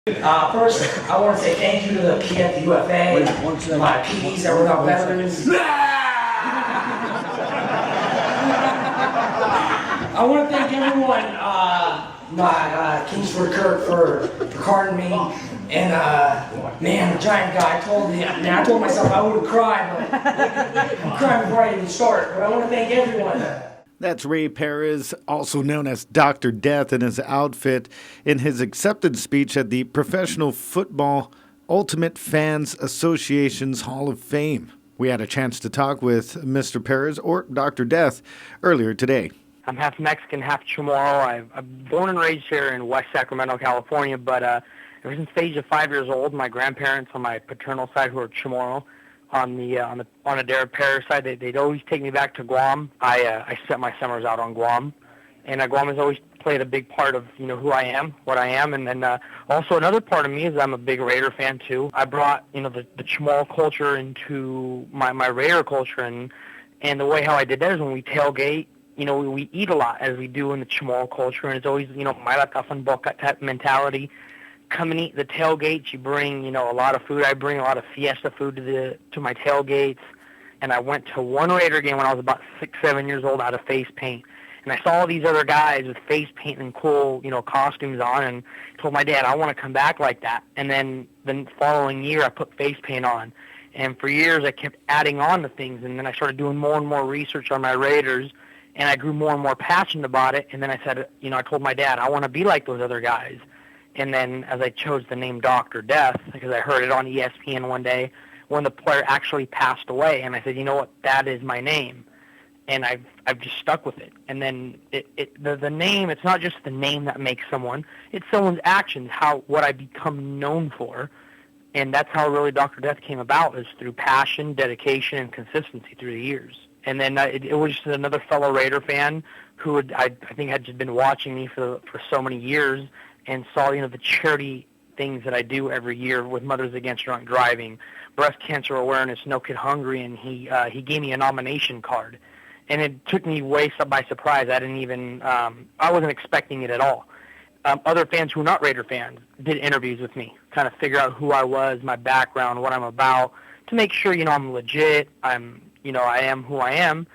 First, I want to say thank you to the PFUFA, my PDs that were not veterans. I want to thank everyone, my Kingsford Kirk for carding me, and man, the giant guy I told myself I wouldn't cry, but I'm crying before I even start. But I want to thank everyone. That's Ray Perez, also known as Dr. Death, in his outfit in his acceptance speech at the Professional Football Ultimate Fans Association's Hall of Fame. We had a chance to talk with Mr. Perez, or Dr. Death, earlier today. I'm half Mexican, half Chamorro. I'm born and raised here in West Sacramento, California, but ever since the age of 5 years old, my grandparents on my paternal side, who are Chamorro, on the Adair Perez side, they'd always take me back to Guam. I set my summers out on Guam, and Guam has always played a big part of who I am, what I am, and then also another part of me is I'm a big Raider fan too. I brought the Chamorro culture into my Raider culture, and the way how I did that is when we tailgate. We eat a lot, as we do in the Chamorro culture, and it's always, Mara Tafan Boca type mentality. Come and eat the tailgates. You bring, a lot of food. I bring a lot of fiesta food to my tailgates. And I went to one Raider game when I was about 6, 7 years old out of face paint. And I saw all these other guys with face paint and cool, costumes on, and told my dad, I want to come back like that. And then the following year, I put face paint on. And for years, I kept adding on to things. And then I started doing more and more research on my Raiders. And I grew more and more passionate about it. And then I said, I told my dad, I want to be like those other guys. And then as I chose the name Dr. Death, because I heard it on ESPN one day when the player actually passed away, and I said, you know what, that is my name. And I've just stuck with it. And then the name, it's not just the name that makes someone, it's someone's actions, what I become known for. And that's how really Dr. Death came about, is through passion, dedication, and consistency through the years. And then it was just another fellow Raider fan who I think had just been watching me for so many years, and saw the charity things that I do every year with Mothers Against Drunk Driving, breast cancer awareness, No Kid Hungry, and he gave me a nomination card, and it took me way by surprise. I didn't even I wasn't expecting it at all. Other fans who are not Raider fans did interviews with me, kind of figure out who I was, my background, what I'm about, to make sure I'm legit. I am who I am.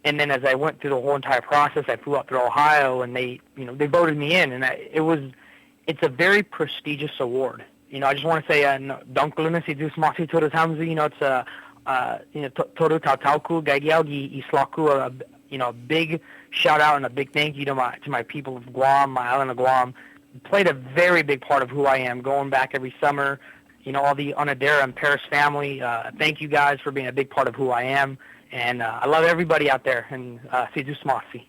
And then as I went through the whole entire process, I flew out through Ohio, and they voted me in, and it's a very prestigious award. I just want to say, it's Toru Tautauku, Gaigiaugi Islaku, a big shout out and a big thank you to my people of Guam, my island of Guam. Played a very big part of who I am, going back every summer. All the Onadera and Perez family, thank you guys for being a big part of who I am. And I love everybody out there, and see you, Smasi.